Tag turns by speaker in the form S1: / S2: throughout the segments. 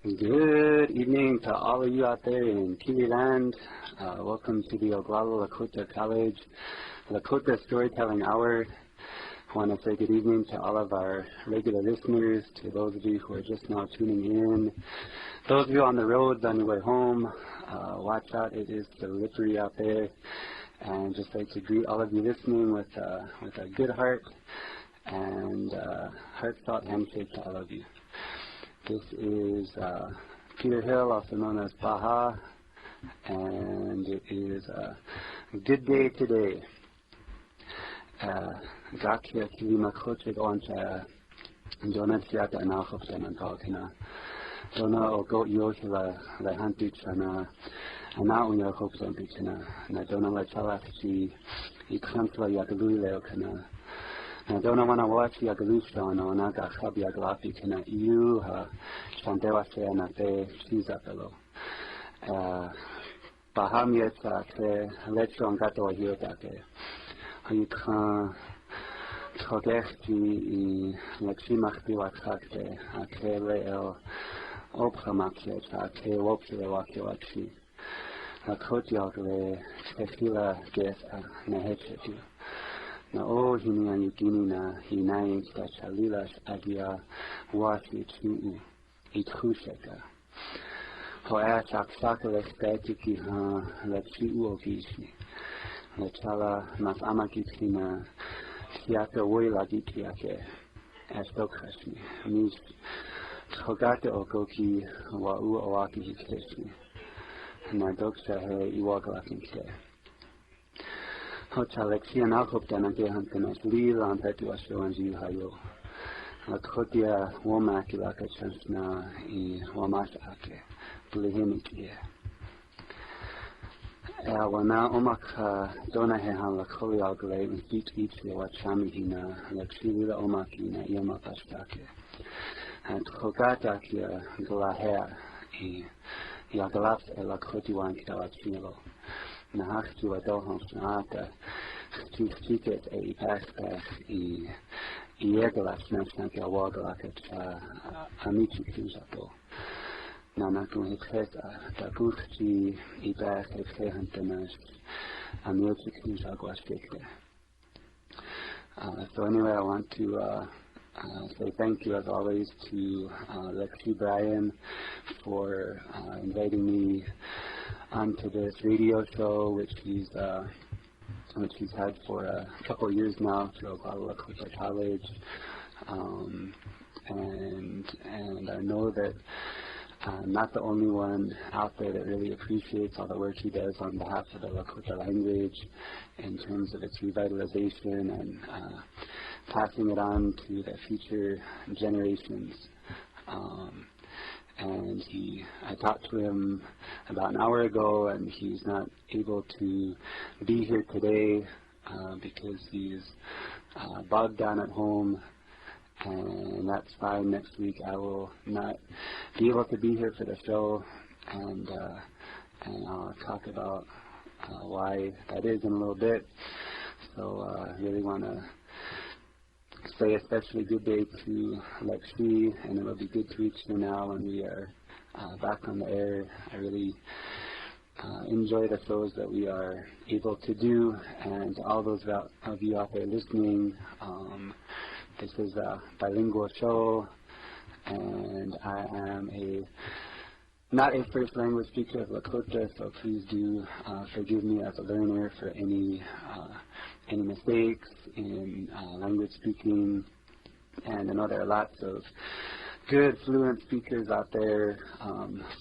S1: Good evening to all of you out there in KILI land. Welcome to the Oglala Lakota College Lakota Storytelling Hour. I want to say good evening to all of our regular listeners, to those of you who are just now tuning in, those of you on the roads on your way home. Watch out, it is slippery out there. And just like to greet all of you listening with a good heart and heartfelt handshake to all of you. This is Peter Hill, also known as Baha, and it is a good day today. Gakia kilima kochik oncha dona tiata anahofta nantalkina. Dona o go yoshila la hantichana ana unya hopsan pichana. Na dona la chalakchi ikansla yagalui leokana. Na dona wana wachi yagalusha no naga khabi yaglafi kana iu ha chandewa se na te chiza pelo. Bahamieta ke lechon gato hiota ke. You can Togesti Lachimach Biwakate, Ake Leo Opramakia, Ake Wopile Wakiwachi, Lakotiagle, Tefila Ges Nahechetu. Na o hini yugini na hinai tachalilas agia wasi tu ithusheka. Hoa chaksakales petiki ha lachi uogishi. Lechala mas amakitsina siaka woila dikiake astokashni. Mis togate okoki wa u oaki hikeshni. Na doksha he iwaglakinke. Hochalexia nakoptana ke hankanas lila antetu ashoanji hayo. Lakotia womakilaka chansna I wamasake. Blihimikie. Wana omaka dona hehan la koliagle bit itli wa chamihina la chilila omakina yamakastake. And hogata kia glahea yaglaps la kotiwan kitawachilo. Nahachtu adohom snata tu stiket paspas ieglas nasnake awaglaket amici kizato. Nanakun hipeta, takuchi, ibak, hehantanas, amiotikins agwastikte. So anyway, I want to say thank you as always to Lexi Bryan for inviting me onto this radio show, which he's had for a couple of years now through Lakota College, and I know that I'm not the only one out there that really appreciates all the work he does on behalf of the Lakota language in terms of its revitalization and passing it on to the future generations. And I talked to him about an hour ago, and he's not able to be here today because he's bogged down at home. And that's fine. Next week I will not be able to be here for the show, and I'll talk about why that is in a little bit. So I really want to say especially good day to Lexi, and it will be good to reach her now when we are back on the air. I really enjoy the shows that we are able to do, and all those of you out there listening. This is a bilingual show, and I am not a first language speaker of Lakota, so please do forgive me as a learner for any mistakes in language speaking. And I know there are lots of good, fluent speakers out there,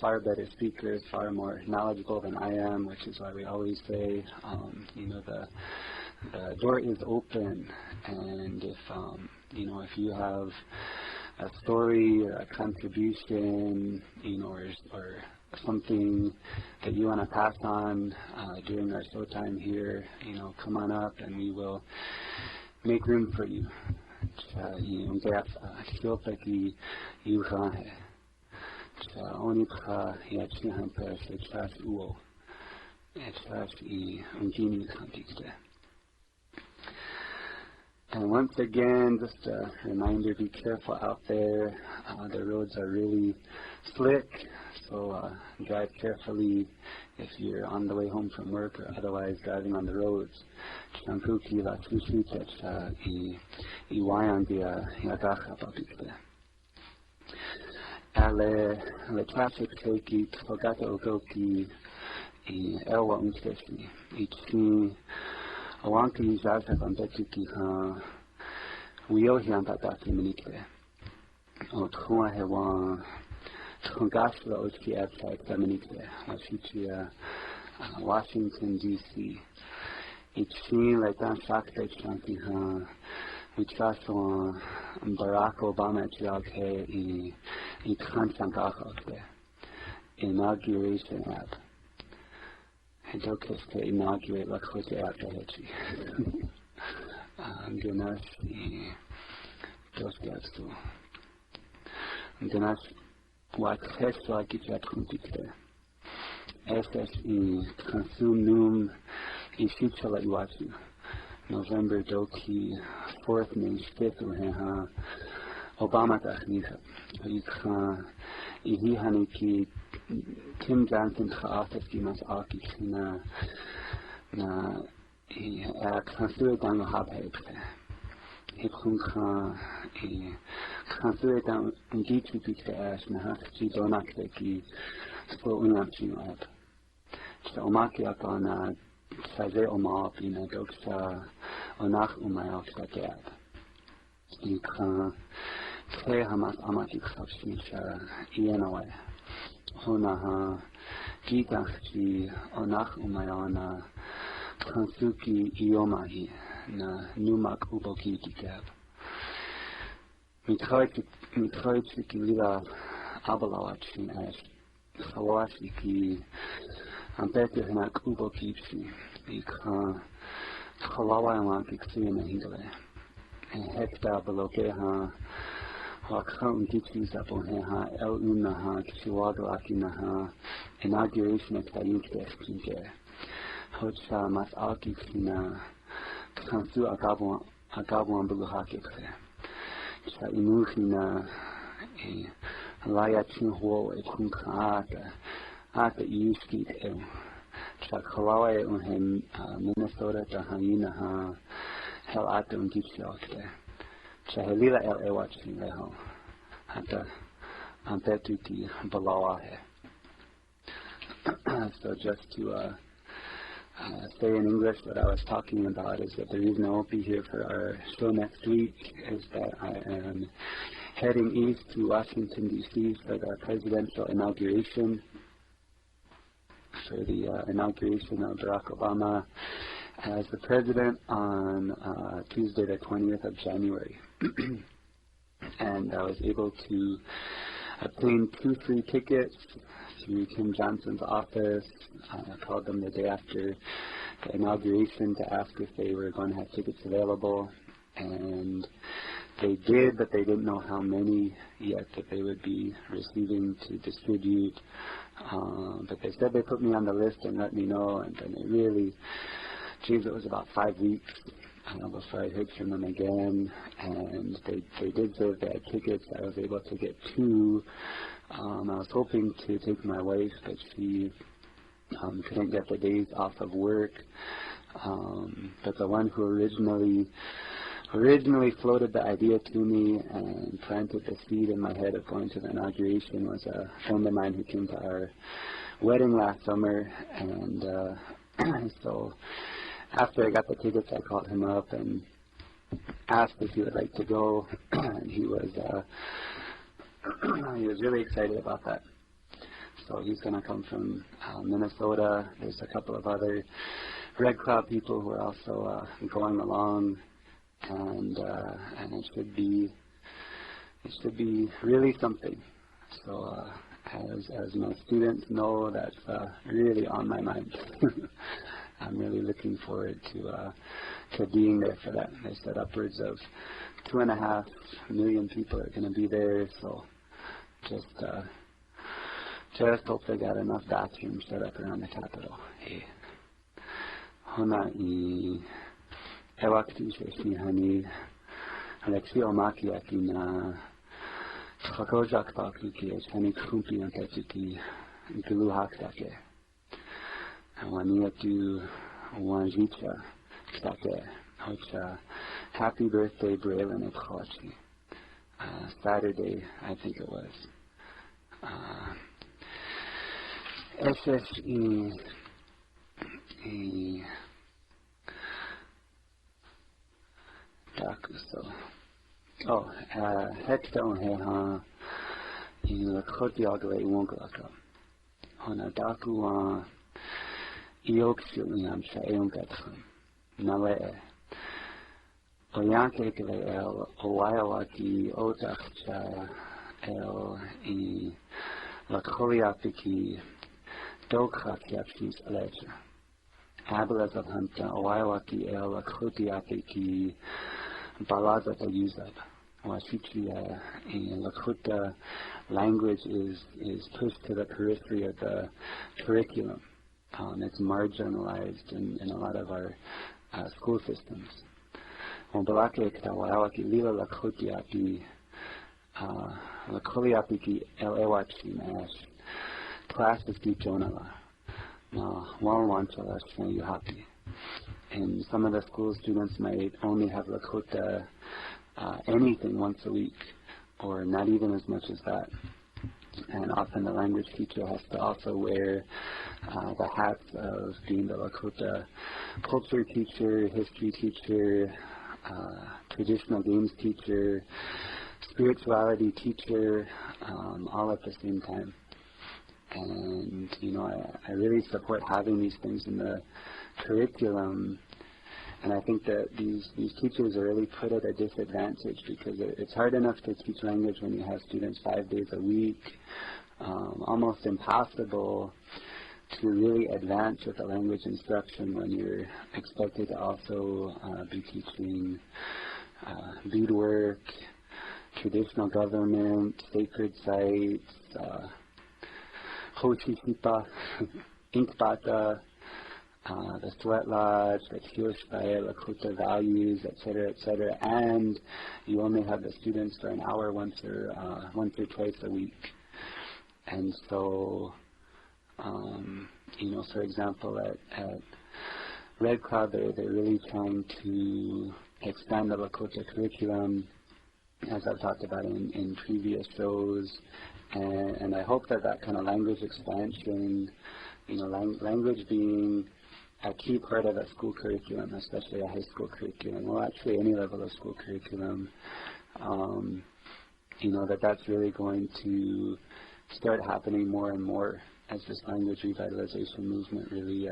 S1: far better speakers, far more knowledgeable than I am, which is why we always say, the door is open, and if you have a story or a contribution, or something that you want to pass on during our show time here, come on up and we will make room for you. And once again, just a reminder, be careful out there. The roads are really slick, so drive carefully if you're on the way home from work or otherwise driving on the roads. Chankuki la susutet I wayandia yagacha babikte. Le traffic seki togata ogoki I elwa unkesni. Ichi awanki zaza bambetuki ha wiohian tataki minike. O tchua hewa tchungasla oski abside minike. Washichia Washington D.C. Ichi le tan sakte chanki ha Wichaso Barack Obama Chiake I Kansangahote inauguration app. Hedokes to inaugurate Lakota app Hechi. Genas Doskastu. Genas what Tesla Gichat Kuntikte. SSE Consumnum Ishichala Iwatu. November Doki 4th May 5th Uheha Obama Tachniha Ikha Ihi Haniki Kim Johnson Khaafis Dimas Aki Kina Na Kansue Dango Habhebte Hipkunka Kansue Dang Ungitu Bikte Ash Nahakchi Donakeki Spo Unamchino App Omaki Akana Saze Oma Pina Doksa Onach Umayok Gab. Ikha Te Hamas Amati Khapsnisha Ienoe Honaha Gitachji Onach Umayana Kansuki Iomahi Na Numak Uboki Gab. Mitroitsiki Lila Abalawachin Ash Hawashiki Ambete Hanak Ubokipsi Ikha Khalawa Kiksi in the Hindle. Hekta Belokeha Wakam Gitsis Apoheha El Unaha Kishiwagalakinaha Inauguration of Tayuk Deskinke Hocha Mas Alkina Kansu Agabuan Buluhakikre Cha Inuhina Laya Chinhuo Ekunkaata Ata Yuski Cha Khalawa Unhem Minnesota Tahayinaha Hel Ata Ungitsyokte. Chahelila El Ewachin Leho. Hata Ampetuki Balawahe. So just to say in English what I was talking about is that the reason I won't be here for our show next week is that I am heading east to Washington, D.C. for the presidential inauguration, for the inauguration of Barack Obama as the president on Tuesday the 20th of January. And I was able to obtain 2 free tickets through Kim Johnson's office. I called them the day after the inauguration to ask if they were going to have tickets available, and they did, but they didn't know how many yet that they would be receiving to distribute. But they said they put me on the list and let me know, and then they really, geez, it was about 5 weeks before I heard from them again, and they did say they had tickets. I was able to get 2. I was hoping to take my wife, but she couldn't get the days off of work. But the one who originally floated the idea to me and planted the seed in my head of going to the inauguration was a friend of mine who came to our wedding last summer, and so after I got the tickets, I called him up and asked if he would like to go, and he was really excited about that. So he's going to come from Minnesota. There's a couple of other Red Cloud people who are also going along, and it should be really something. So as my students know, that's really on my mind. I'm really looking forward to being there for that. They said upwards of 2.5 million people are going to be there, so just hope they got enough bathrooms set up around the Capitol. Hey. Hona I ewakti sheshni hani Alexi Omaki akina Chakojak Bakuki, Chani Kumpi and Tetsuki, Guluhak Sake. Waniatu Wanjicha Sake, which happy birthday, Braylon of Khawachi. Saturday, I think it was. SSE Dakuso. Oh, Hector Heha in Lakota Agre Wongalaka. Hona Daku Iokshiliam Shaeungatram. Nale. Oyanke el Owaiawaki Otakcha el Lakoliapiki Dokhakiapis Alecha. Abelas of Hunta Owaiawaki el Lakotiapiki Balazata Yuzab. Washichia in Lakota language is pushed to the periphery of the curriculum. It's marginalized in a lot of our school systems. Balake Kawawaki Lila Lakotiapi Lakoliapiki Elewachi Mash classes di Jonala Walwanchala Yuhapi. And some of the school students might only have Lakota anything once a week, or not even as much as that. And often the language teacher has to also wear the hats of being the Lakota culture teacher, history teacher, traditional games teacher, spirituality teacher, all at the same time. And, I really support having these things in the curriculum. And I think that these teachers are really put at a disadvantage because it's hard enough to teach language when you have students 5 days a week. Almost impossible to really advance with the language instruction when you're expected to also be teaching beadwork, traditional government, sacred sites, Hochisipa, Inkbata, the Sweat Lodge, the Kyoshbaya, Lakota values, etc., and you only have the students for an hour once or twice a week. And so, for example, at Red Cloud, they're really trying to expand the Lakota curriculum, as I've talked about in previous shows, and I hope that kind of language expansion, language being a key part of a school curriculum, especially a high school curriculum, well, actually any level of school curriculum, that's really going to start happening more and more as this language revitalization movement really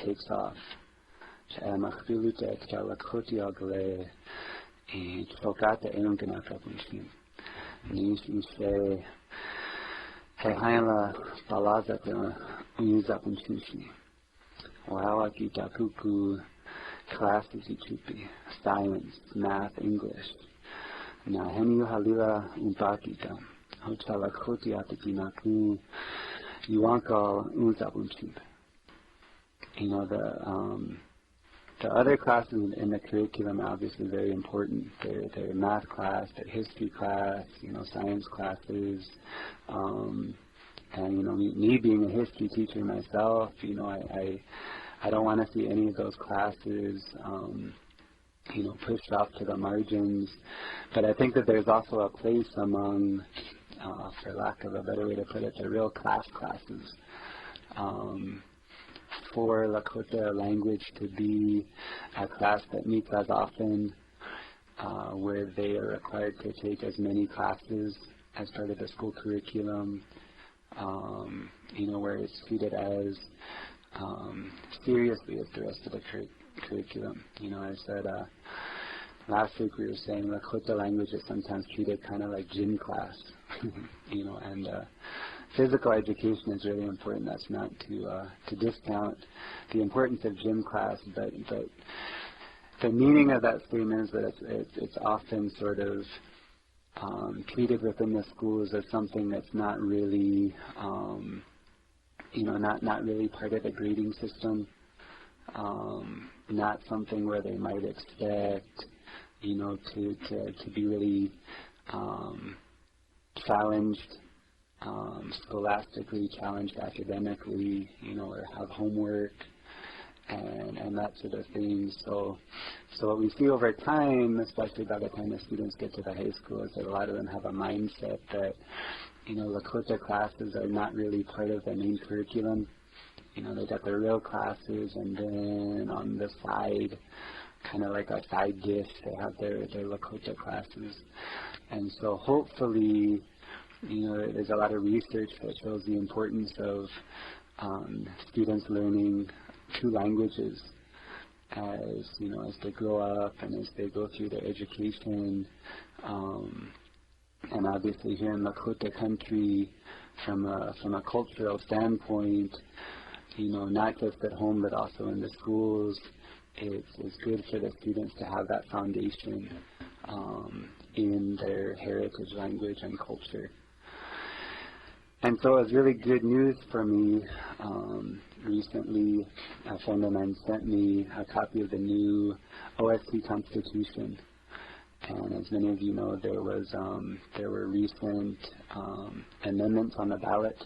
S1: takes off. Wawaki Takuku classes Ichupi, science, math, English. Na Heniu Halila Umpakika, Hochala Koti Atiki Yuanka Unzabunchip. The other classes in the curriculum are obviously very important. Their math class, their history class, science classes. And me being a history teacher myself, I don't want to see any of those classes, pushed off to the margins. But I think that there's also a place among, for lack of a better way to put it, the real classes for Lakota language to be a class that meets as often, where they are required to take as many classes as part of the school curriculum. Where it's treated as seriously as the rest of the curriculum. I said last week we were saying Lakota language is sometimes treated kind of like gym class, and physical education is really important. That's not to discount the importance of gym class, but the meaning of that statement is that it's often sort of treated within the schools as something that's not really, not really part of the grading system, not something where they might expect, to be really challenged scholastically, challenged academically, or have homework and that sort of thing. So what we see over time, especially by the time the students get to the high school, is that a lot of them have a mindset that, Lakota classes are not really part of the main curriculum. They got their real classes, and then on the side, kind of like a side dish, they have their Lakota classes. And so hopefully, there's a lot of research that shows the importance of students learning two languages as they grow up and as they go through their education. And obviously here in Lakota country, from a cultural standpoint, not just at home but also in the schools, it's good for the students to have that foundation in their heritage language and culture. And so it was really good news for me. Recently, a friend of mine sent me a copy of the new OLC Constitution. And as many of you know, there were recent amendments on the ballot.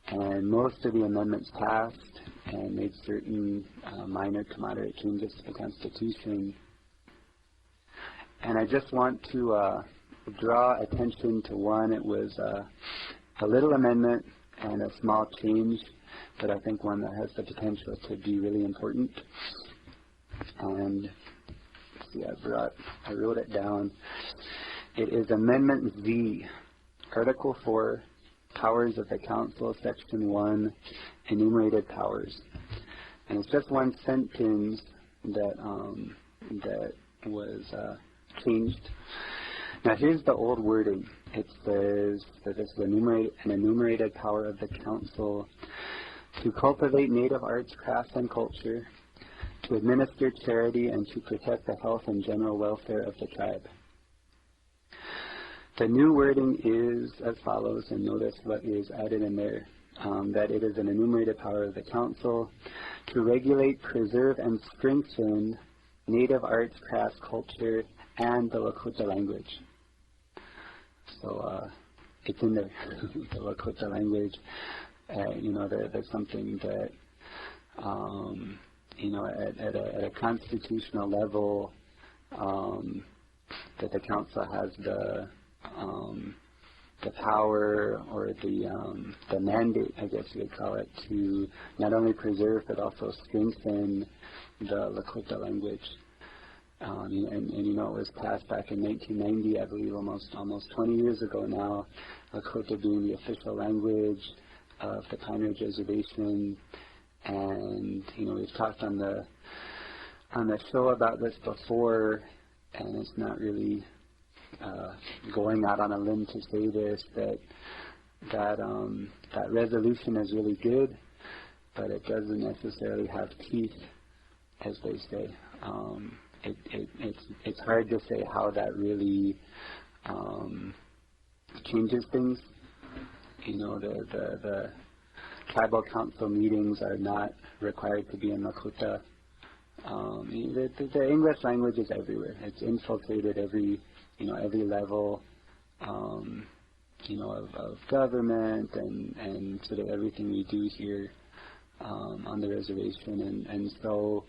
S1: And most of the amendments passed and made certain minor to moderate changes to the Constitution. And I just want to draw attention to one. It was a little amendment and a small change, but I think one that has the potential to be really important. And let's see, I wrote it down. It is Amendment Z, Article 4, Powers of the Council, Section 1, Enumerated Powers. And it's just one sentence that was changed. Now here's the old wording. It says that this is an enumerated power of the council to cultivate native arts, crafts, and culture, to administer charity, and to protect the health and general welfare of the tribe. The new wording is as follows, and notice what is added in there, that it is an enumerated power of the council to regulate, preserve, and strengthen native arts, crafts, culture, and the Lakota language. So it's in there, the Lakota language. There's something that, at a constitutional level, that the council has the power or the mandate, I guess you would call it, to not only preserve but also strengthen the Lakota language. It was passed back in 1990, I believe, almost 20 years ago now, Lakota being the official language of the Pine Ridge Reservation. And, we've talked on the show about this before, and it's not really going out on a limb to say this, that resolution is really good, but it doesn't necessarily have teeth, as they say. It's hard to say how that really changes things. The tribal council meetings are not required to be in Lakota. The English language is everywhere. It's infiltrated every level, of government and sort of everything we do here on the reservation. And so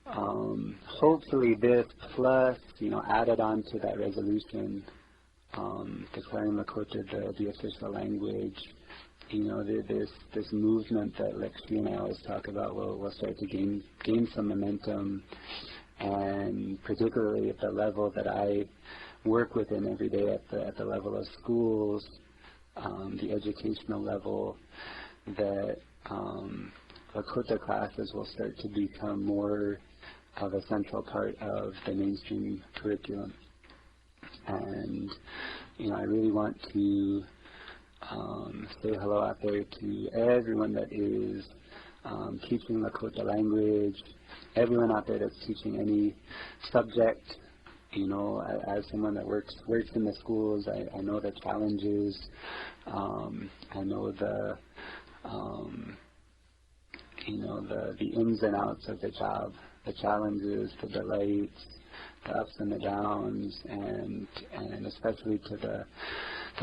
S1: hopefully this plus, added on to that resolution, declaring Lakota the official language, this movement that Lexi and I always talk about will start to gain some momentum, and particularly at the level that I work within every day, at the level of schools, the educational level, that Lakota classes will start to become more of a central part of the mainstream curriculum. And I really want to say hello out there to everyone that is teaching Lakota language, everyone out there that's teaching any subject. As someone that works in the schools, I know the challenges, I know the ins and outs of the job, the challenges, the delights, the ups and the downs, and especially to the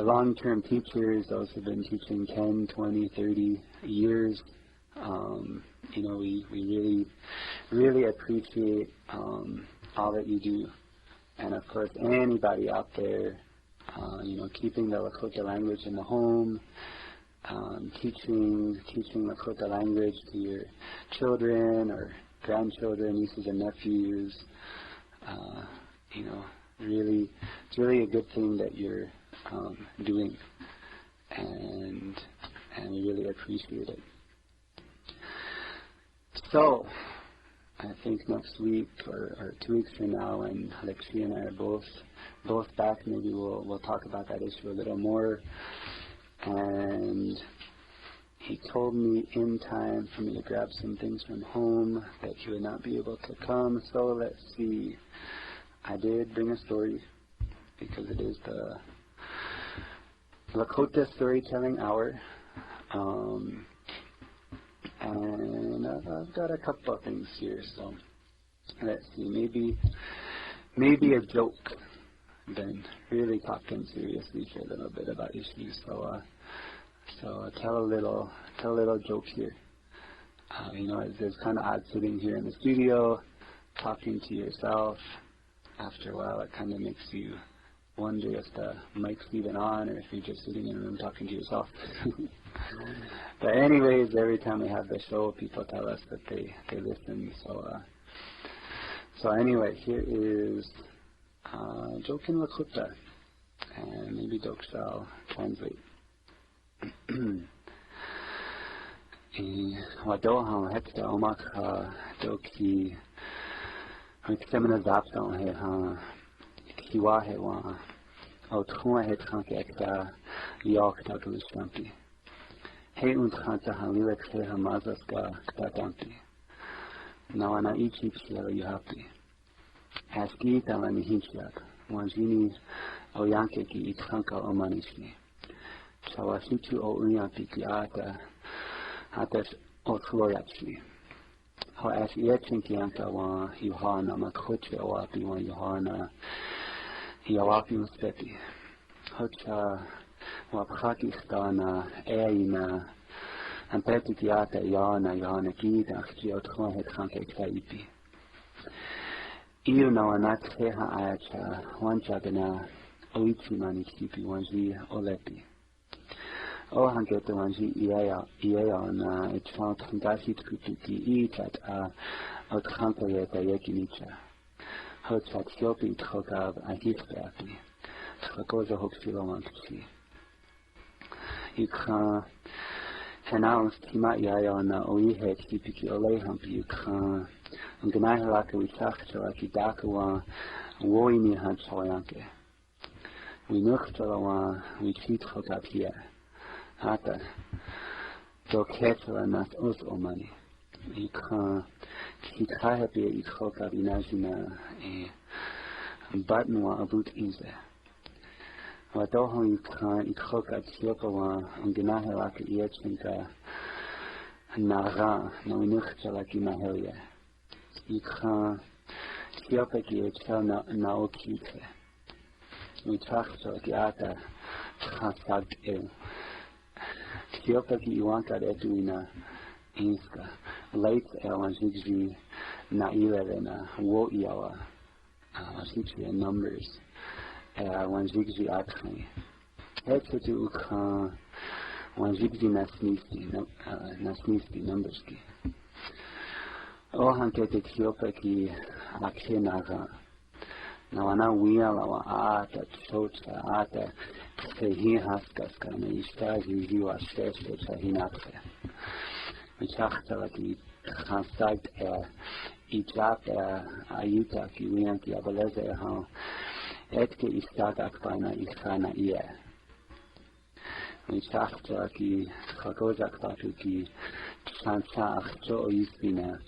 S1: long-term teachers, those who've been teaching 10, 20, 30 years. You know, we really appreciate all that you do. And of course, anybody out there, you know, keeping the Lakota language in the home, teaching Lakota language to your children or grandchildren, nieces and nephews. You know, it's really a good thing that you're doing, and we really appreciate it. So, I think next week or 2 weeks from now, when Alexi and I are both back, maybe we'll talk about that issue a little more. And he told me in time for me to grab some things from home that he would not be able to come. So let's see. I did bring a story because it is the Lakota storytelling hour. And I've got a couple of things here, so let's see. Maybe a joke, then really talking seriously for a little bit about issues. So tell a little joke here. You know, it's kind of odd sitting here in the studio, talking to yourself. After a while, it kind of makes you wonder if the mic's even on, or if you're just sitting in a room talking to yourself. But anyways, every time we have the show, people tell us that they listen. So anyway, here is joke in Lakota, and maybe Doc shall translate. Wadoha hekta omaka doki heksemana zapton he ha kiwa he wa otkhua he thanke ekta yakta gustampi he untkhanta halile khe hamazaska ktatampi nawana ichi pshela yuhapi haski talani hinchak wanjini oyanke ki ithanka omanishni Chawasitu o unyampi ki atas otloyachni. Ho as iachinki anka wa yuhana makhoche oapi wa yuhana yawapi uspepi. Hocha wa Pakistana eina ampeti ki ata yana kita ki otlo het khanke kaipi. Iyo na wanatseha ayacha wanchagana oichi mani kipi wanji olepi. O hanke to wanji iea na etchant ngashi tkutuki itat a othanka yeta yekinicha. Hochat siopi tchokav ahifteapi. Tchokoza hoksilomantsi. Yukha henaus tima iea na oihe tipiki olehampi yukha nganahalaka wichachchalaki dakawa woini hanchoyanke. Winuchtalawa wichitchokapia. Ata dokhetla nas os omani. Ikha kithahapi ikhoka vinajina batnwa abut ize. Wadoho ikhoka tsiopawa nginahelaka iachinka naga na winuchtjalaki mahelia. Ikha tiopaki echel naokite. Wichachjalaki ata chasag el. Tiopaki iwanka etuina inska. Late ewanjigji na ilevena wo iawa. Asitri numbers. Wanjigji atchani. Hetutu ukha wanjigji nasnisti numberski. Ohankete tiopaki akenaga. Na wana wia lawa ata chocha ata sehi haskaska na ishtaji ziwa sheshte chahinakse. Michachtalaki chansagt ijap ayuta ki wianki abaleze ha etke istat akbana ikhana ie. Michachtalaki chagozak patuki chansa achcho oispina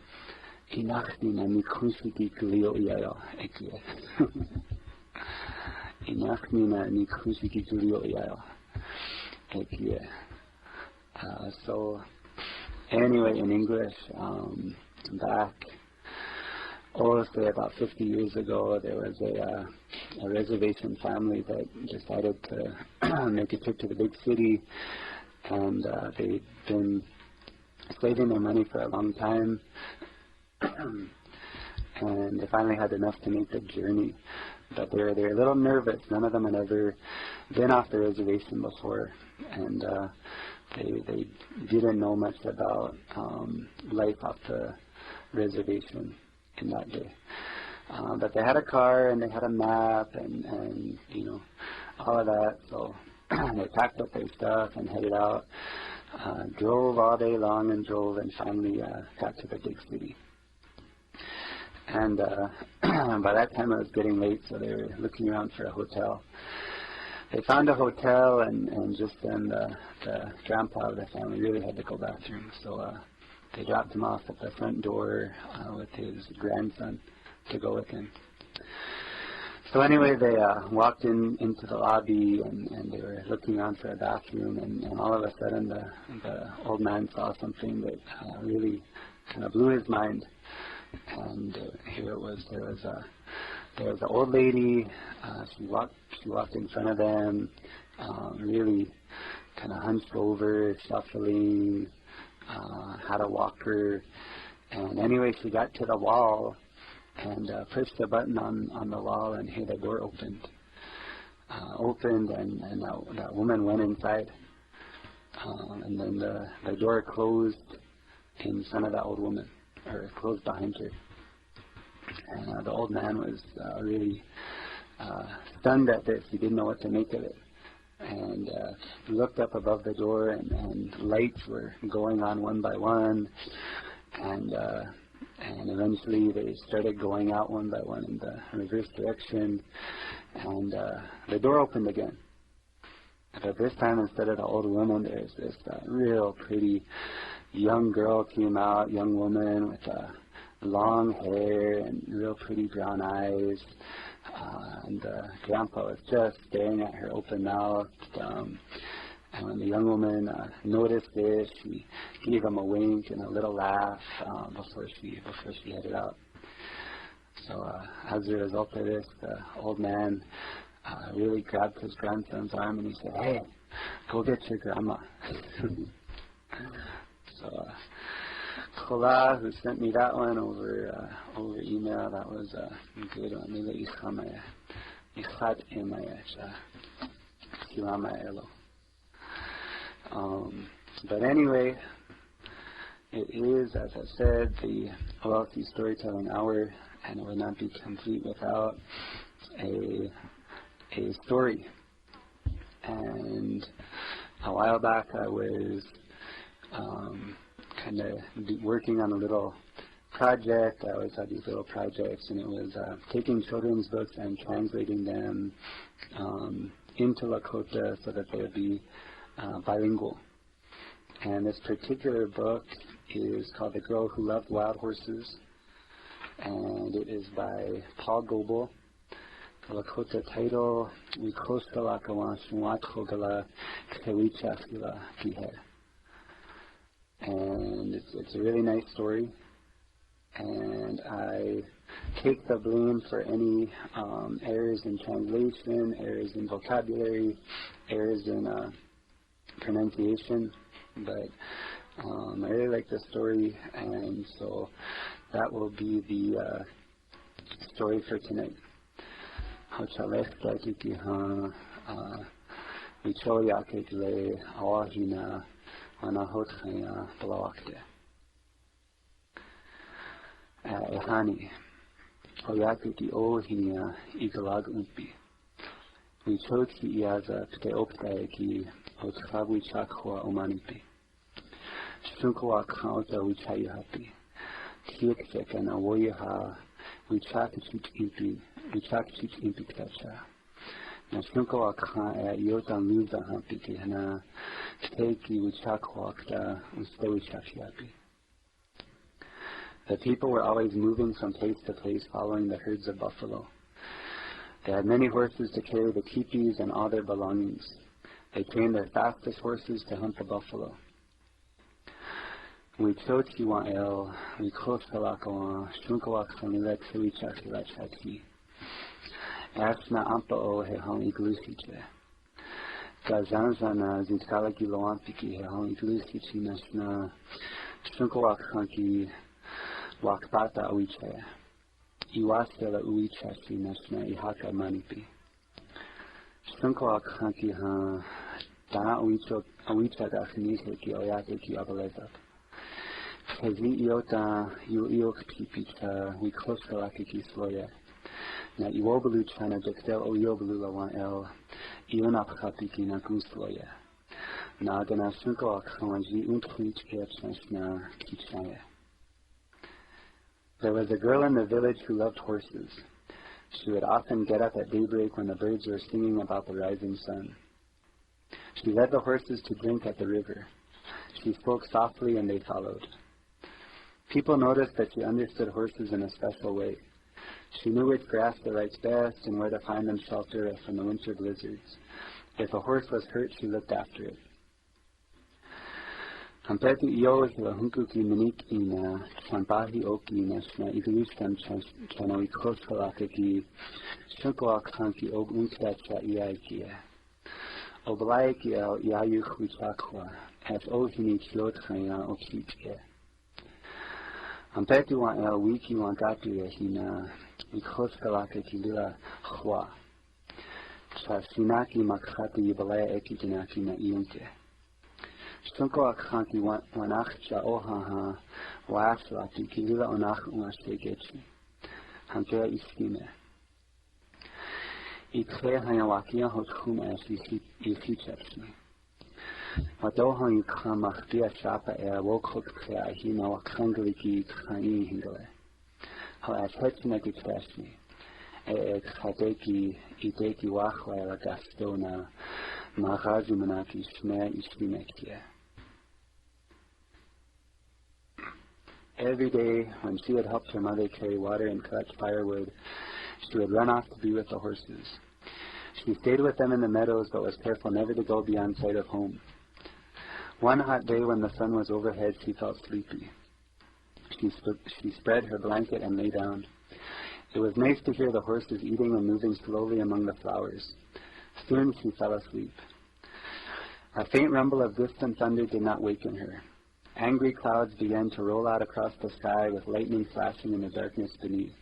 S1: Inachnina nikhushiki kulio iayo ekye. Inachnina nikhushiki kulio iayo ekye. So anyway, in English, back OLC about 50 years ago, there was a reservation family that decided to make a trip to the big city, and they'd been saving their money for a long time, and they finally had enough to make the journey. But they were a little nervous. None of them had ever been off the reservation before, and they didn't know much about life off the reservation in that day. But they had a car and they had a map and you know, all of that. So they packed up their stuff and headed out. Drove all day long and drove, and finally got to the big city. And by that time it was getting late, so they were looking around for a hotel. They found a hotel, and just then the grandpa of the family really had to go bathroom. So they dropped him off at the front door with his grandson to go with him. So anyway, they walked into the lobby, and they were looking around for a bathroom, and all of a sudden the old man saw something that really kind of blew his mind. And here it was. There was an old lady. She walked in front of them, really kind of hunched over, shuffling, had a walker. And anyway, she got to the wall and pushed the button on the wall, and here the door opened. And that woman went inside. And then the door closed in front of that old woman, or closed behind her. And the old man was really stunned at this. He didn't know what to make of it. And looked up above the door, and lights were going on one by one. And eventually they started going out one by one in the reverse direction. And the door opened again. But this time, instead of the old woman, there's this real pretty young girl came out, young woman with long hair and real pretty brown eyes. And grandpa was just staring at her open mouthed. And when the young woman noticed this, she gave him a wink and a little laugh before she headed out. So as a result of this, the old man really grabbed his grandson's arm and he said, "Hey, go get your grandma." So Kola, who sent me that one over email, that was a good one. But anyway, it is, as I said, the OLC Storytelling Hour, and it would not be complete without a story. And a while back I was kind of working on a little project. I always had these little projects, and it was taking children's books and translating them into Lakota so that they would be bilingual. And this particular book is called The Girl Who Loved Wild Horses, and it is by Paul Goebel. The Lakota title, Wikosta Lakawan Shwat Hogala Kewichafila Pihe. And it's a really nice story, and I take the blame for any errors in translation, errors in vocabulary, errors in pronunciation, but I really like this story, and so that will be the story for tonight. Ehani, Oyakuti Ohinia, Igalag Umpi. We chose ki iaza pte optaeki, Otkawi Chakwa Omanipi. Shunkawa Kauta Wichayahapi. Kiekfek and Awoyaha, Wichakachit Impi, Wichakachit Impi Kacha. Nashunkawa Ka Yotan Luza Hampiki Hana, Steki Wichakwakta, Ustewichakiapi. The people were always moving from place to place, following the herds of buffalo. They had many horses to carry the teepees and all their belongings. They trained their fastest horses to hunt the buffalo. We choti wan el, we koskalakawan, shunkawak sanilek sawichaki. Asna ampa o he hong iglusiche. Gazanzana zinkalaki loampiki he hong iglusichi nasna shunkawak hanki wakpata awiche. Iwastela uichasi nasna ihaka manipi. Shunkawak hanki ha dana awichaka akhnise ki oyate ki abalezak. Kezi iota iok pipita we koskalaki ki sloye. Na iwobalu chana dektel o iwobalu lawan el ionapkapiki na gusloye. Na gana sunko akhawanji untwich na kichaya. There was a girl in the village who loved horses. She would often get up at daybreak when the birds were singing about the rising sun. She led the horses to drink at the river. She spoke softly and they followed. People noticed that she understood horses in a special way. She knew which grass to ride best and where to find them shelter from the winter blizzards. If a horse was hurt, she looked after it. Kampetu iyo hila hunkuki miniki na champahi oki na shna iglustam chana ikoskalakaki shunkoak hanki og unkacha iaikia. Oblaiki el iayuk wichakwa as ohini chiotchaya okitke. Kampetu wan el wiki wan gatuya hina ikoskalakaki lila chwa. Cha sinaki makhati yibalaya ekitinaki na iyunke. Sunko akhanki wanach cha ohaha waaslati kilila onach unashtegechi. Hankea iskime. Ikhe hayawakia hotchum as isichepsni. Wadohan yukhamachtia shapa wokok krea hina wakhangliki khani hingale. How as hetchineki trashni. Khateki iteki wachwa la gastona maghazumanaki shme iskimekia. Every day, when she had helped her mother carry water and collect firewood, she would run off to be with the horses. She stayed with them in the meadows, but was careful never to go beyond sight of home. One hot day when the sun was overhead, she felt sleepy. She spread her blanket and lay down. It was nice to hear the horses eating and moving slowly among the flowers. Soon she fell asleep. A faint rumble of distant thunder did not waken her. Angry clouds began to roll out across the sky with lightning flashing in the darkness beneath,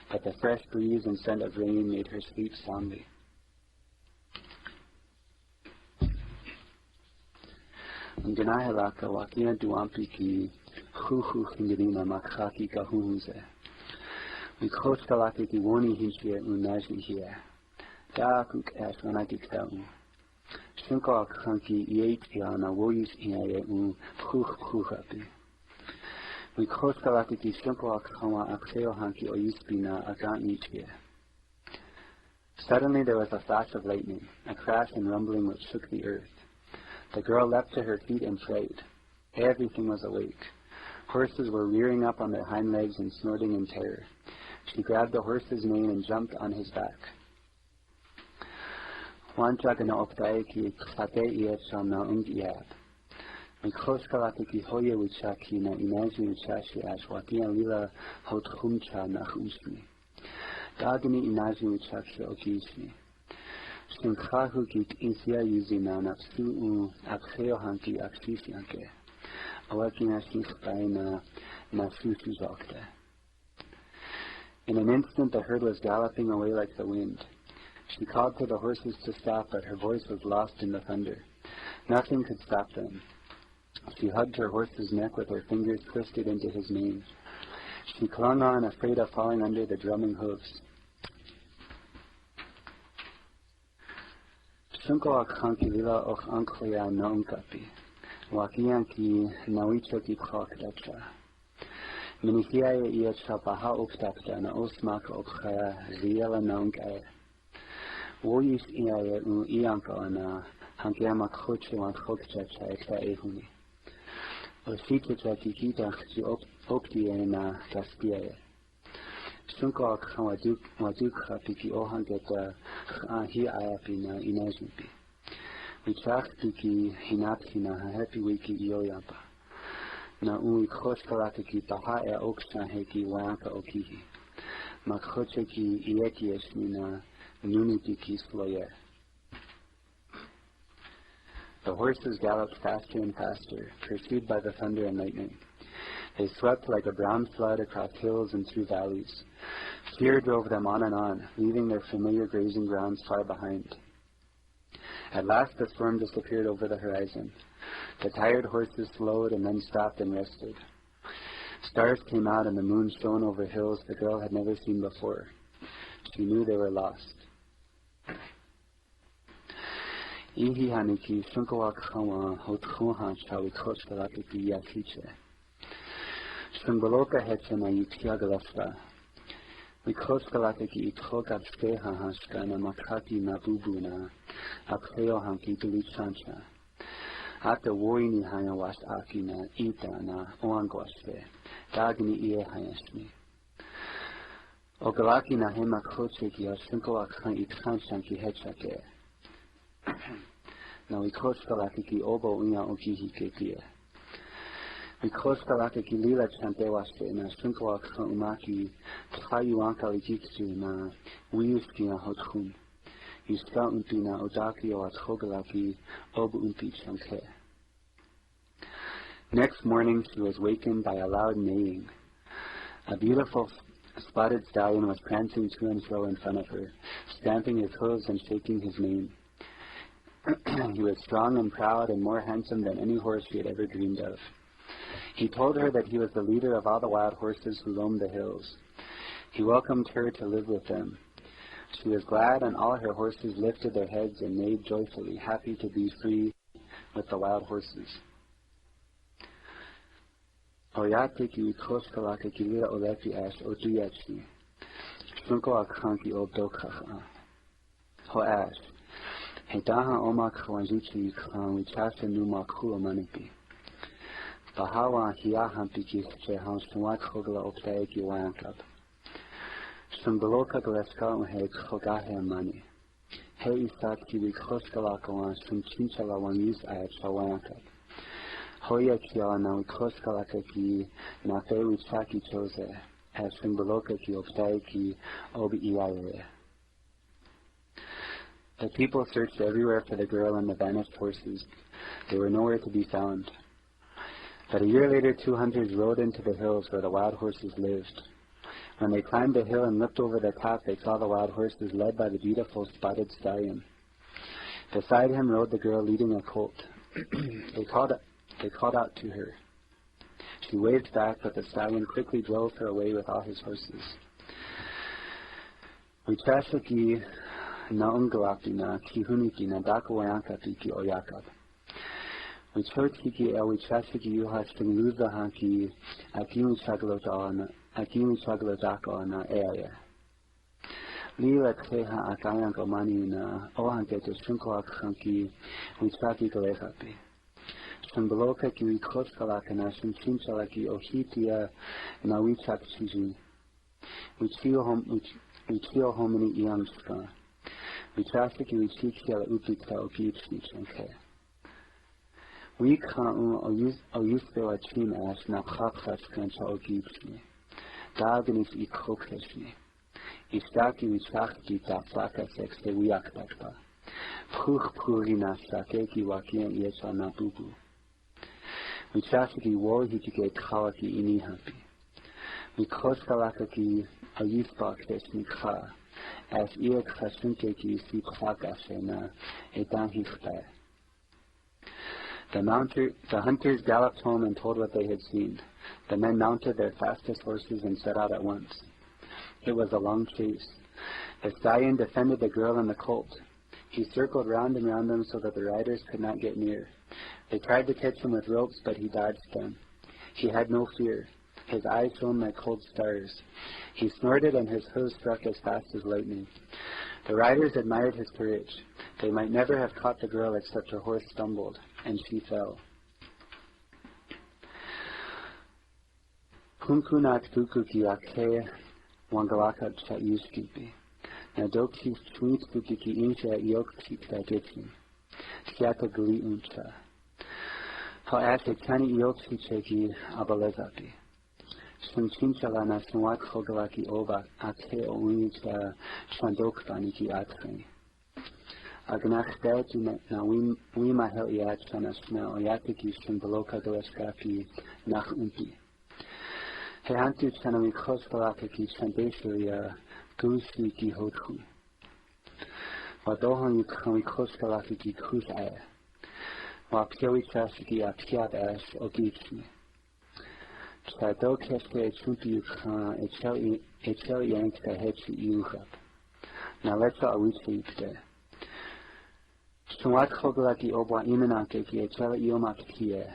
S1: but the fresh breeze and scent of rain made her sleep soundly. Nganahelaka wakia duampiki huhu hingerina makhaki kahunze. We koskalaki ki woni hinchia unaji here. Da kuk as wanagikau. Shunko akhanki iet yana woyis iaye phuhapi. We koskalaki ki shunko akhawa akseo hanki oyispina aganichia. Suddenly there was a flash of lightning, a crash and rumbling which shook the earth. The girl leapt to her feet in fright. Everything was awake. Horses were rearing up on their hind legs and snorting in terror. She grabbed the horse's mane and jumped on his back. Wanchagana optaeki kate ietsam na ungiab. Mikoskalaki hoye wichaki na inaji wichashi ashwakia lila hotchumcha na usmi. Dagni inaji wichaki okismi. Shinkhahu git insia yuzina napsu akseo hanki aksisianke. Awakina shinkpaina na susuzokte. In an instant the herd was galloping away like the wind. She called to the horses to stop, but her voice was lost in the thunder. Nothing could stop them. She hugged her horse's neck with her fingers twisted into his mane. She clung on, afraid of falling under the drumming hooves. Shunko akhanki lila och anklea na unkapi. Wakianki nawichoki khokdacha. Minihiaye ietsha paha optakta na osmak opchaya riela na unkae. Woyis iaye ianka na hankiama khoche wan khokchacha ekta ehuni. Ositcha tikita chi optie na kaspiaye. Shunko akhan waduk piki ohangeta hi ayapi na inajnipi. Wichach piki hinapki na happy wiki ioyampa. na ui koskalaka ki taha e oksha heki wanka okihi. Ma koche ki ieki esni na nuniti ki sloye. The horses galloped faster and faster, pursued by the thunder and lightning. They swept like a brown flood across hills and through valleys. Fear drove them on, leaving their familiar grazing grounds far behind. At last the storm disappeared over the horizon. The tired horses slowed and then stopped and rested. Stars came out and the moon shone over hills the girl had never seen before. She knew they were lost. Ihi haniki shunkawa kawa hotkuhan shawi koshkalakiki yakiche. Shungaloka hechena yutiagalafra. Wikoshkalakiki itogabskeha hashkana makati nabubuna apleo hanki dulichancha. Ata woini haya was akina ita na oangwasve. Dagni ie hayashmi. Ogalaki na hema kocheki ya shunkawakan itkanshanki hechake. Na wikoshkalakiki obo unya okihi kekie. Wikoshkalakiki lila chantewashe na shunkawakan umaki tkayuanka likiksu na wiyuski na hotkun. Yuska umpi na odaki o athogalaki obu umpi chanke. Next morning she was wakened by a loud neighing. A beautiful spotted stallion was prancing to and fro in front of her, stamping his hooves and shaking his mane. He was strong and proud and more handsome than any horse she had ever dreamed of. He told her that he was the leader of all the wild horses who roamed the hills. He welcomed her to live with them. She was glad, and all her horses lifted their heads and neighed joyfully, happy to be free with the wild horses. Oyateki wikoshkalaka kilira olepi ash oduyachi. Shunko akanki obdokaha. Ho ash. Hedaha oma kawanjuchi kan wichasa numa kula manipi. Bahawa hiyahampi kiche han shunwak hogla optaeki wayankab. Shungaloka galeska unhe kogahe mani. He isat ki wikoshkalaka wan shunchinchala wan yus ayat shawayankab. Hoya kia na wikoshkalaka ki na fe wichaki chose as shungaloka ki optae ki obi iayere. The people searched everywhere for the girl and the vanished horses. They were nowhere to be found. But a year later, 2 hunters rode into the hills where the wild horses lived. When they climbed the hill and looked over the top, they saw the wild horses led by the beautiful spotted stallion. Beside him rode the girl leading a colt. They called out to her. She waved back, but the stallion quickly drove her away with all his horses. Wichashaki na ungalaki na kihuniki na dakawayankapi ki oyakab. Wichotiki el wichashaki yuhashting luza hanki akimi chaglodaka na area. Lila teha akayanko mani na ohankete shunkoak hanki wichaki galekapi. Shambaloka ki wikoshkalaka na shunchalaki ohitia na wichak chiji. Wichio homini iamska. Wichashaki wichikia la upikta okichi chanke. We can't oyuspe wa chin ash na khapkhashkan cha okichi. Dagnis I kokeshni. Istaki wichaki ta flaka sekste wiaktakpa. Pruch puri na stakeki wakien yesha na bubu. Wichashaki wo hitike khawaki inihapi. Wikoshkalakaki oyuspa keshni kha. As ia khashunkeki si khakashe na etan hikhta. The hunters galloped home and told what they had seen. The men mounted their fastest horses and set out at once. It was a long chase. The stallion defended the girl and the colt. He circled round and round them so that the riders could not get near. They tried to catch him with ropes, but he dodged them. He had no fear. His eyes shone like cold stars. He snorted and his hooves struck as fast as lightning. The riders admired his courage. They might never have caught the girl except her horse stumbled, and she fell. Kunkunat kukuki ake wangalaka cha yuskipi. Nadoki tweet kukiki insha yok chikta gitsin. Siaka gli uncha. Ho'ate tani iokti cheki abalezapi. Shunchinchela na sunwak hogalaki oba ate ounita shandokbani ki atre. Agnachdeji na wima hel iachana sna oyatiki shundaloka galeskapi nach umpi. Heantu chana wikosgalaki chandeshuria gusi ki hothu. Wadohan wikosgalaki ki kusae. Wapiowichasiki apiat as ogichi. Chado keske chumpi ukhan echel yankta hechi iuchap. Na letsa awichi ikte. Shunwak hogalaki obwa imenake ki echel iomak kie.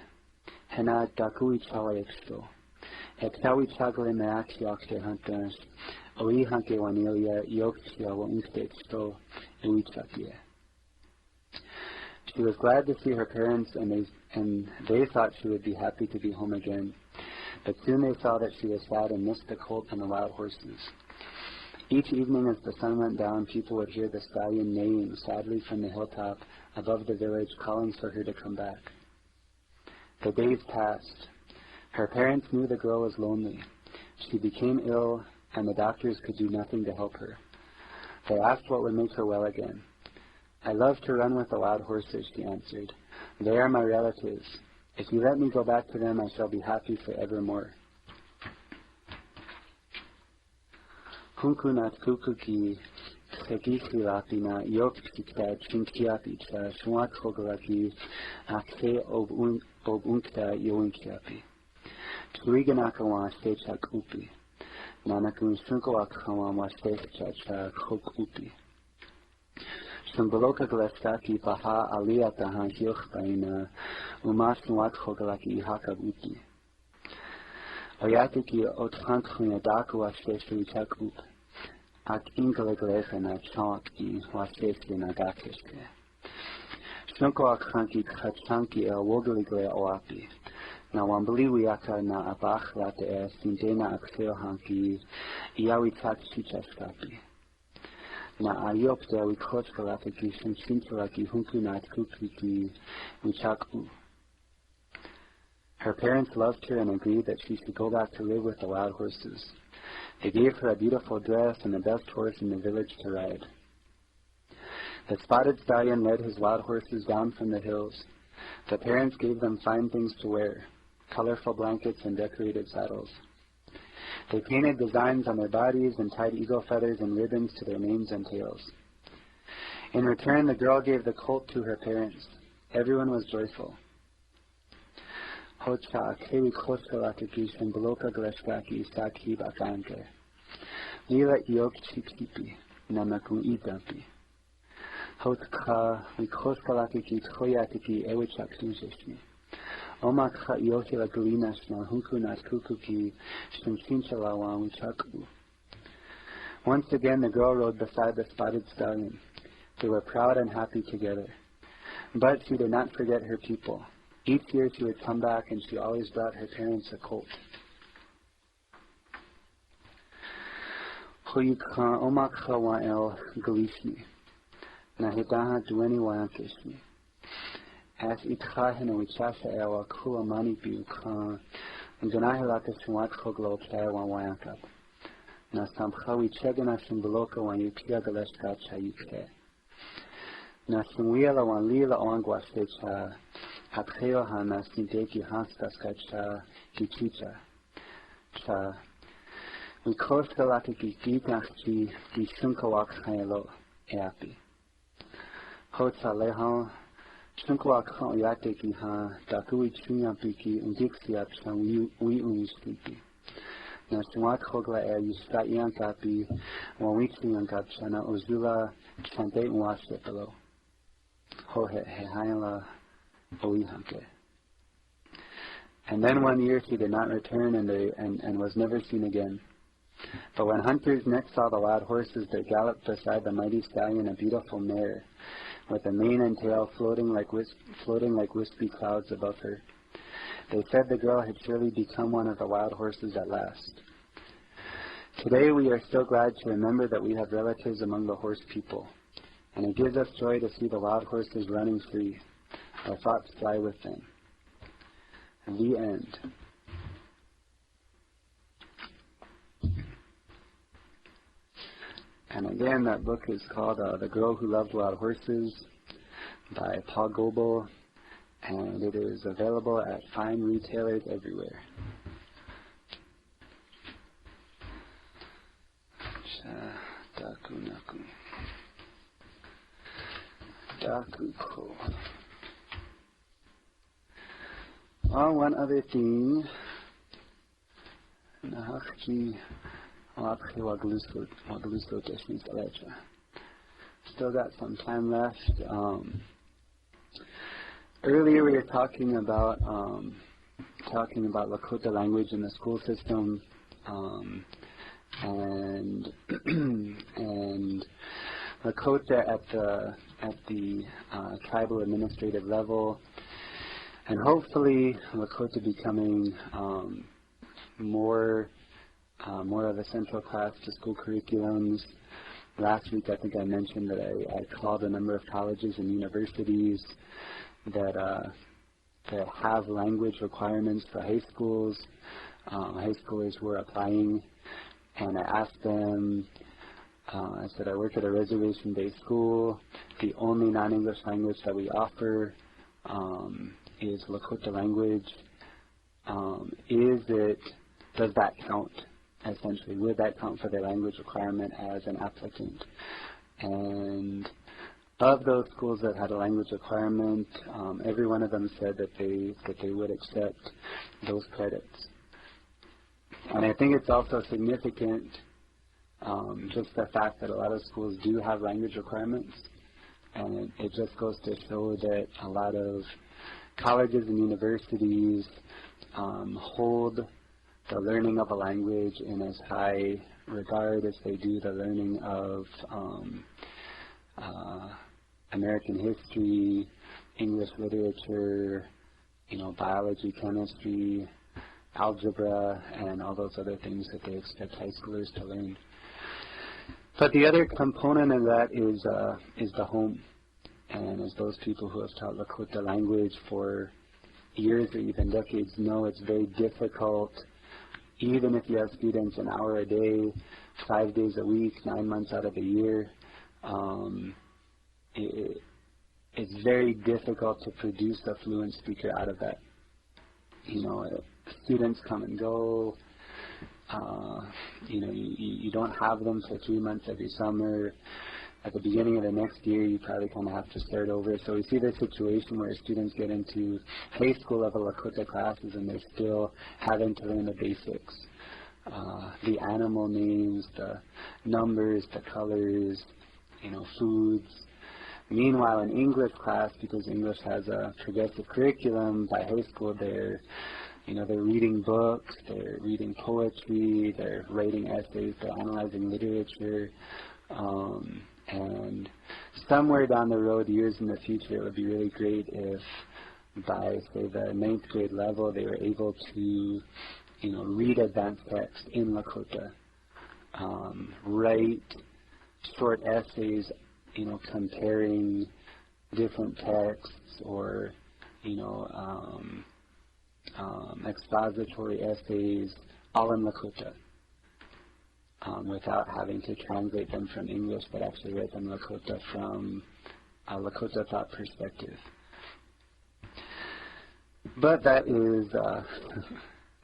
S1: Hena dakui chawa exto. Ektawi chagale meaki akte hunters. Oi hanke wanilia yoktia wa inkte exto uichapie. She was glad to see her parents, and they thought she would be happy to be home again. But soon they saw that she was sad and missed the colt and the wild horses. Each evening as the sun went down, people would hear the stallion neighing sadly from the hilltop above the village, calling for her to come back. The days passed. Her parents knew the girl was lonely. She became ill, and the doctors could do nothing to help her. They asked what would make her well again. I love to run with the wild horses, she answered. They are my relatives. If you let me go back to them, I shall be happy forevermore. Hunkunat kukuki tsegichilapina yoktikta chinkiapicha shwathogalaki akse obunkta yoinkiapi. Turiganakawa stechak upi. Nanakun sunkoakhawa wastechacha kokupi. Symboloka gleskaki paha aliatahan hilchbaina umasnuat hogalaki hakabuti. Oyatiki othankhunya daku wastesri chakup. Ak ingaleglechena chanki wastesri nagakeske. Snunko akhanki khatsanki el wogaligle oapi. Na wambali wiaka na abach late sindena akseo hanki iawitak chichaskapi. Na ayopte wikoskalaki shinchinchilaki hunkunat kukriki wichaku. Her parents loved her and agreed that she should go back to live with the wild horses. They gave her a beautiful dress and the best horse in the village to ride. The spotted stallion led his wild horses down from the hills. The parents gave them fine things to wear, colorful blankets and decorated saddles. They painted designs on their bodies and tied eagle feathers and ribbons to their manes and tails. In return, the girl gave the colt to her parents. Everyone was joyful. Hocha kewi koskalakaki shambaloka gleskaki sakib akanke. Lila iok chikipi namakun idampi. Hotka wikoskalakiki tkoyatiki ewichak sunjeshmi. Omakha iokila gulinashna hunkunat kukuki shimchinchalawan wichaku. Once again the girl rode beside the spotted stallion. They were proud and happy together. But she did not forget her people. Each year she would come back and she always brought her parents a colt. Huyukha omakha wa el galishni. Nahidaha dueni wayankishni. As itchahena wichasha ewa kula mani biukha ganahilaka swat khoglo playa wan wayankap. Na samkha wichegana simboloka wan yupia galeshka chayukhe. Na simwiela wan lila ongwa secha Apcheo hana sindeki hanskaska cha kichicha. Cha wikoskalaki gigachchi di sunkawak haelo eapi. Hotsa lehan sunkawak han yateki ha dakui chunyapiki undixiap chan wi unistiki. Na swat hogla yusta yankapi wawitsi yankap chana uzula chande unwasepelo. Hohe hehaila And then one year she did not return and was never seen again. But when hunters next saw the wild horses, there galloped beside the mighty stallion a beautiful mare, with a mane and tail floating like wispy clouds above her. They said the girl had surely become one of the wild horses at last. Today we are still glad to remember that we have relatives among the horse people, and it gives us joy to see the wild horses running free. Our thoughts fly with them. The end. And again, that book is called The Girl Who Loved Wild Horses by Paul Goebel, and it is available at fine retailers everywhere. Daku-naku. Daku-ko. One other thing. Still got some time left. Earlier we were talking about Lakota language in the school system, and and Lakota at the tribal administrative level, and hopefully Lakota becoming more of a central class to school curriculums. Last week I think I mentioned that I called a number of colleges and universities that have language requirements for high schools. High schoolers were applying, and I asked them, I said, I work at a reservation-based school. The only non-English language that we offer is Lakota language. Does that count? Essentially, would that count for the language requirement as an applicant? And of those schools that had a language requirement, every one of them said that they would accept those credits. And I think it's also significant, just the fact that a lot of schools do have language requirements, and it just goes to show that a lot of colleges and universities hold the learning of a language in as high regard as they do the learning of American history, English literature, biology, chemistry, algebra, and all those other things that they expect high schoolers to learn. But the other component of that is the home, and as those people who have taught Lakota language for years or even decades know, it's very difficult, even if you have students an hour a day, 5 days a week, 9 months out of the year. It's very difficult to produce a fluent speaker out of that. Students come and go. You don't have them for 3 months every summer. At the beginning of the next year, you probably kind of have to start over. So we see this situation where students get into high school level Lakota classes and they're still having to learn the basics. The animal names, the numbers, the colors, foods. Meanwhile, in English class, because English has a progressive curriculum, by high school they're reading books, they're reading poetry, they're writing essays, they're analyzing literature. And somewhere down the road, years in the future, it would be really great if by, say, the 9th grade level, they were able to, read advanced text in Lakota, write short essays, comparing different texts, or, expository essays, all in Lakota. Without having to translate them from English, but actually write them Lakota from a Lakota thought perspective. But that is,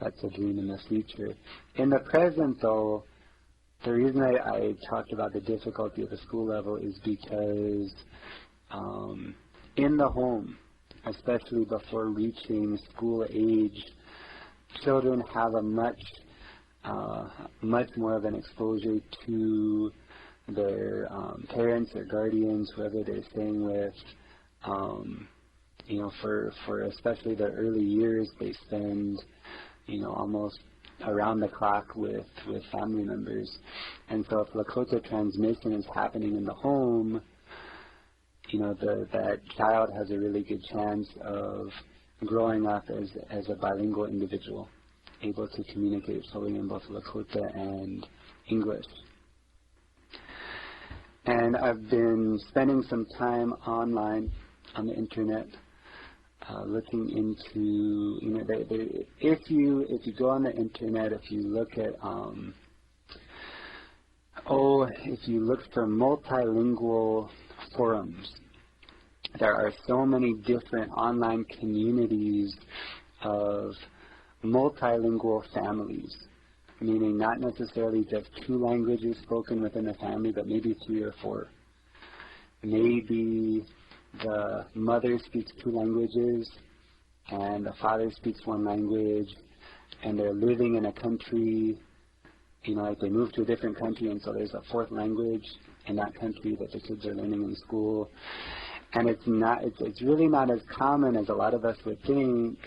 S1: that's a dream in the future. In the present, though, the reason I talked about the difficulty at the school level is because in the home, especially before reaching school age, children have a much more of an exposure to their parents or guardians, whoever they're staying with. For especially the early years, they spend, almost around the clock with family members. And so if Lakota transmission is happening in the home, that child has a really good chance of growing up as a bilingual individual, able to communicate fully in both Lakota and English. And I've been spending some time online on the internet looking into, if you go on the internet, if you look at, if you look for multilingual forums, there are so many different online communities of multilingual families, meaning not necessarily just 2 languages spoken within a family, but maybe 3 or 4. Maybe the mother speaks 2 languages and the father speaks 1 language, and they're living in a country, like they moved to a different country, and so there's a 4th language in that country that the kids are learning in school. And it's really not as common as a lot of us would think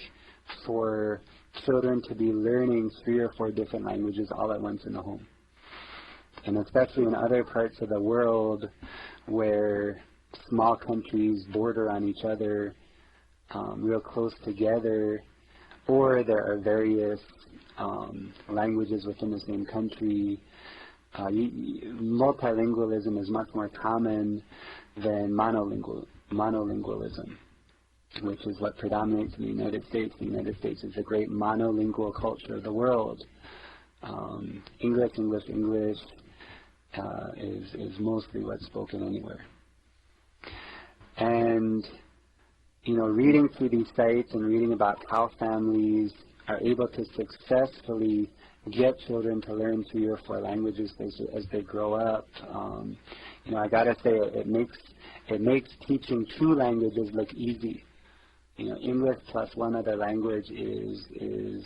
S1: for children to be learning 3 or 4 different languages all at once in the home. And especially in other parts of the world where small countries border on each other, real close together, or there are various languages within the same country. Multilingualism is much more common than monolingualism, which is what predominates in the United States. The United States is a great monolingual culture of the world. English is mostly what's spoken anywhere. And, reading through these sites and reading about how families are able to successfully get children to learn 3 or 4 languages as they grow up, I gotta say it makes teaching 2 languages look easy. English plus 1 other language is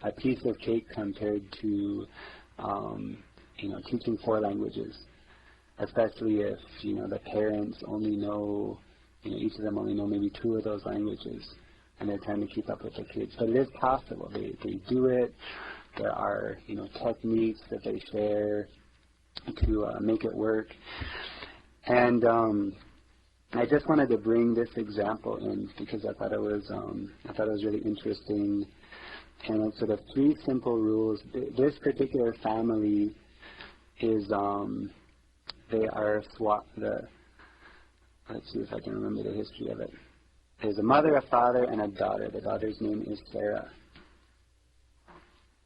S1: a piece of cake compared to teaching 4 languages, especially if the parents only know, each of them only know maybe 2 of those languages, and they're trying to keep up with the kids. But it is possible. They do it. There are techniques that they share to make it work. And I just wanted to bring this example in because I thought it was really interesting. And it's sort of 3 simple rules. This particular family is they are let's see if I can remember the history of it. There's a mother, a father, and a daughter. The daughter's name is Sarah.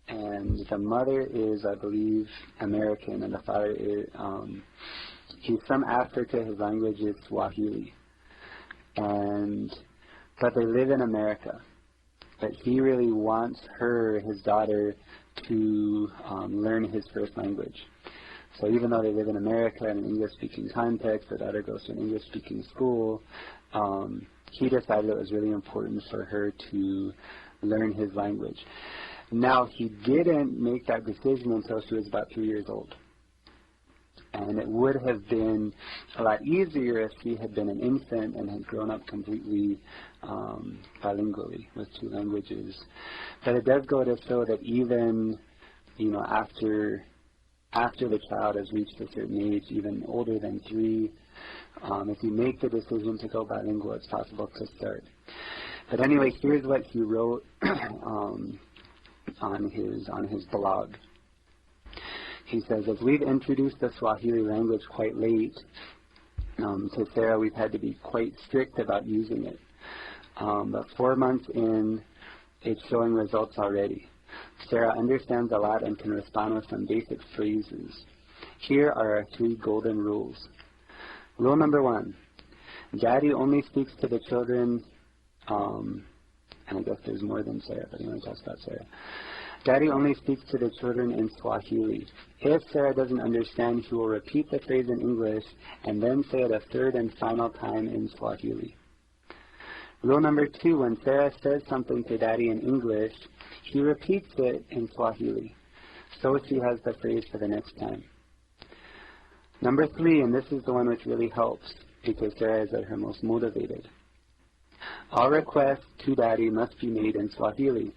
S1: And the mother is, I believe, American, and the father is, he's from Africa. His language is Swahili. But they live in America. But he really wants his daughter, to learn his first language. So even though they live in America in an English-speaking context, the daughter goes to an English-speaking school, he decided it was really important for her to learn his language. Now, he didn't make that decision until she was about 3 years old. And it would have been a lot easier if she had been an infant and had grown up completely bilingually with 2 languages. But it does go to show that even, after the child has reached a certain age, even older than 3, if you make the decision to go bilingual, it's possible to start. But anyway, here's what he wrote on his blog. He says, as we've introduced the Swahili language quite late to Sarah, we've had to be quite strict about using it. But 4 months in, it's showing results already. Sarah understands a lot and can respond with some basic phrases. Here are our 3 golden rules. Rule number 1, Daddy only speaks to the children, and I guess there's more than Sarah, but he only talks about Sarah. Daddy only speaks to the children in Swahili. If Sarah doesn't understand, he will repeat the phrase in English and then say it a 3rd and final time in Swahili. Rule number 2, when Sarah says something to Daddy in English, he repeats it in Swahili, so she has the phrase for the next time. Number 3, and this is the one which really helps because Sarah is at her most motivated. All requests to Daddy must be made in Swahili.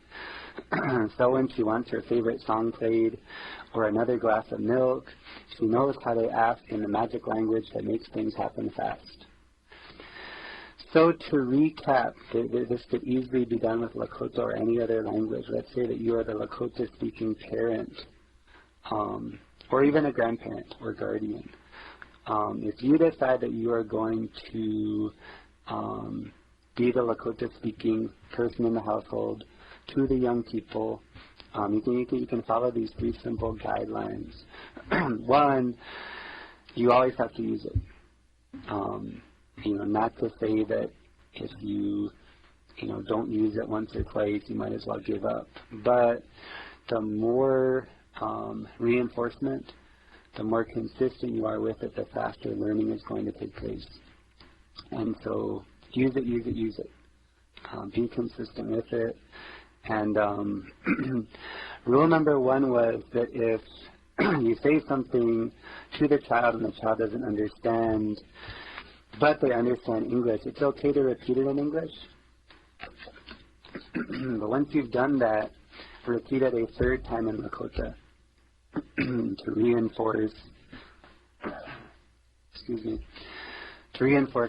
S1: So when she wants her favorite song played or another glass of milk, she knows how to ask in the magic language that makes things happen fast. So to recap, this could easily be done with Lakota or any other language. Let's say that you are the Lakota-speaking parent, or even a grandparent or guardian. If you decide that you are going to be the Lakota-speaking person in the household to the young people. You can follow these 3 simple guidelines. One, you always have to use it. Not to say that if you don't use it once or twice, you might as well give up. But the more reinforcement, the more consistent you are with it, the faster learning is going to take place. And so use it, use it, use it. Be consistent with it. And rule number 1 was that if you say something to the child and the child doesn't understand, but they understand English, it's okay to repeat it in English. But once you've done that, repeat it a 3rd time in Lakota to reinforce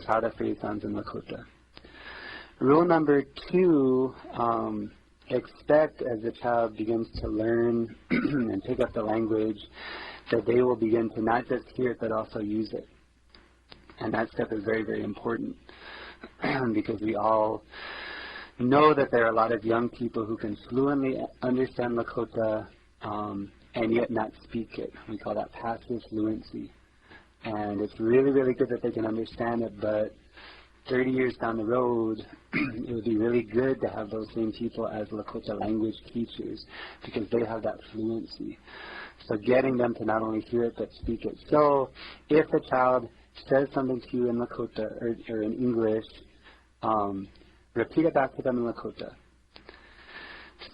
S1: how the phrase sounds in Lakota. Rule number 2, expect as the child begins to learn and pick up the language that they will begin to not just hear it but also use it. And that step is very, very important because we all know that there are a lot of young people who can fluently understand Lakota and yet not speak it. We call that passive fluency. And it's really, really good that they can understand it, but 30 years down the road, it would be really good to have those same people as Lakota language teachers because they have that fluency. So getting them to not only hear it but speak it. So if the child says something to you in Lakota or in English, repeat it back to them in Lakota.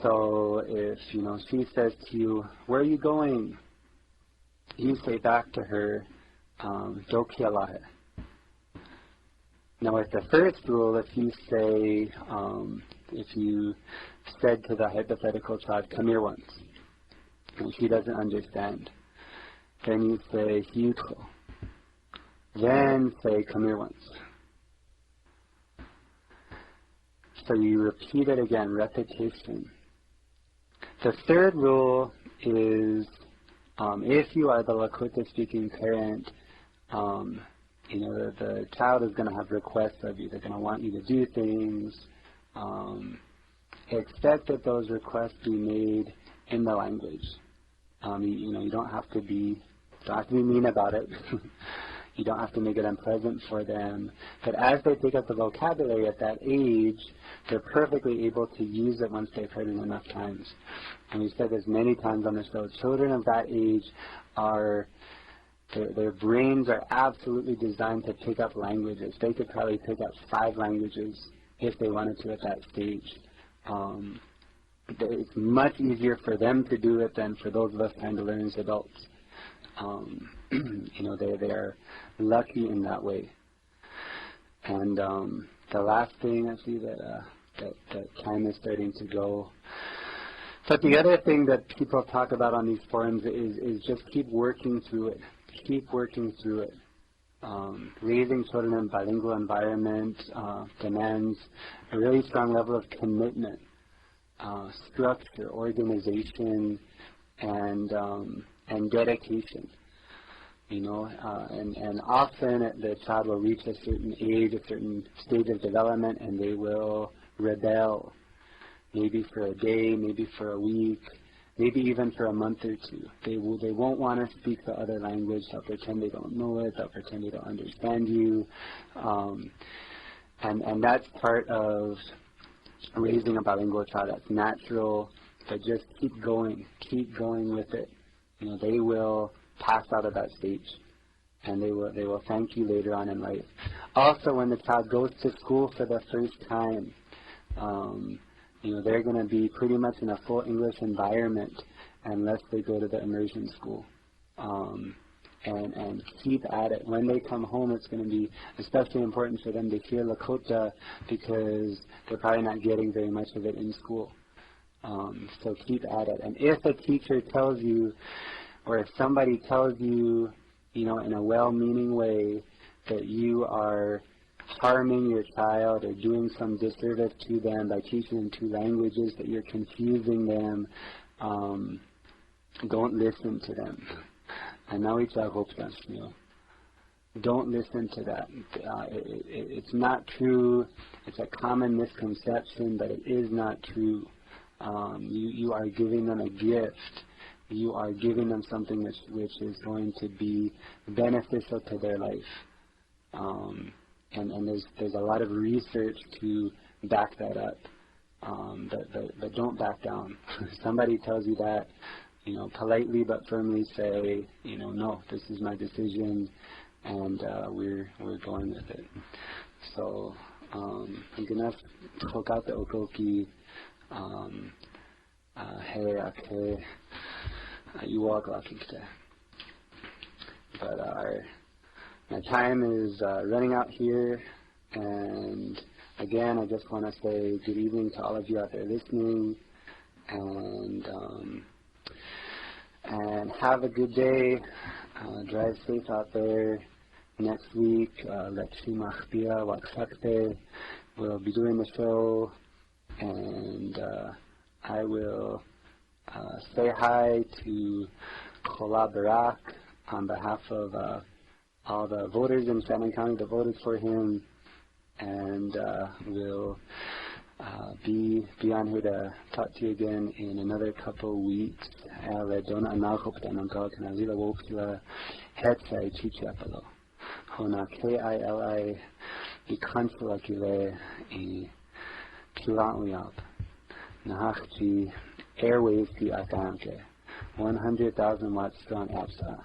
S1: So if she says to you, "Where are you going?" you say back to her, "Do KILI." Now with the first rule, if you said to the hypothetical child, "Come here once," and she doesn't understand, then you say, "Hiutro." Then say, "Come here once." So you repeat it again, repetition. The 3rd rule is if you are the Lakota-speaking parent, the child is going to have requests of you. They're going to want you to do things. Expect that those requests be made in the language. You don't have to be mean about it. You don't have to make it unpleasant for them. But as they pick up the vocabulary at that age, they're perfectly able to use it once they've heard it enough times. And we've said this many times on the show. Children of that age their brains are absolutely designed to pick up languages. They could probably pick up 5 languages if they wanted to at that stage. It's much easier for them to do it than for those of us trying to learn as adults. They are lucky in that way. And the last thing, I see that time is starting to go. But the other thing that people talk about on these forums is just keep working through it. Keep working through it. Raising children in a bilingual environment demands a really strong level of commitment, structure, organization, and dedication. And often the child will reach a certain age, a certain stage of development, and they will rebel, maybe for a day, maybe for a week, maybe even for a month or 2. They won't want to speak the other language. They'll pretend they don't know it. They'll pretend they don't understand you. And that's part of raising a bilingual child. That's natural, but just keep going with it. They will pass out of that stage, and they will thank you later on in life. Also, when the child goes to school for the first time, they're going to be pretty much in a full English environment unless they go to the immersion school. And keep at it. When they come home, it's going to be especially important for them to hear Lakota because they're probably not getting very much of it in school. So keep at it. And if a teacher tells you, or if somebody tells you, in a well-meaning way that you are harming your child or doing some disservice to them by teaching them 2 languages, that you're confusing them, don't listen to them. And now it's our hope, don't listen to that. It's not true. It's a common misconception, but it is not true. You are giving them a gift. You are giving them something which is going to be beneficial to their life. And there's a lot of research to back that up. But don't back down. If somebody tells you that, politely but firmly say, no, this is my decision, and we're going with it. So I'm gonna talk out the okoki. Hey, okay, you walk like it. But my time is running out here, and again, I just want to say good evening to all of you out there listening, and have a good day. Drive safe out there. Next week, Lekshi Machbia Waksakte will be doing the show, and I will say hi to Chola Barak on behalf of all the voters in Shannon County that voted for him, and we'll be on here to talk to you again in another couple weeks. Dona Analkopta Nanka Kanazila Wokila Hetsai Chichapalo. Hona KILI Ikansula Kile E Kilauyap Nahachji Airwaves Ki Akanke 100,000 watt strong apsa.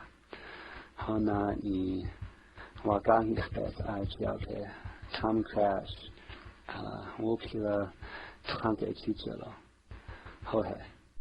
S1: Hona E Wakahi Spes Aichiake Tom Crash Wokila Tanke Chichalo. Hohe.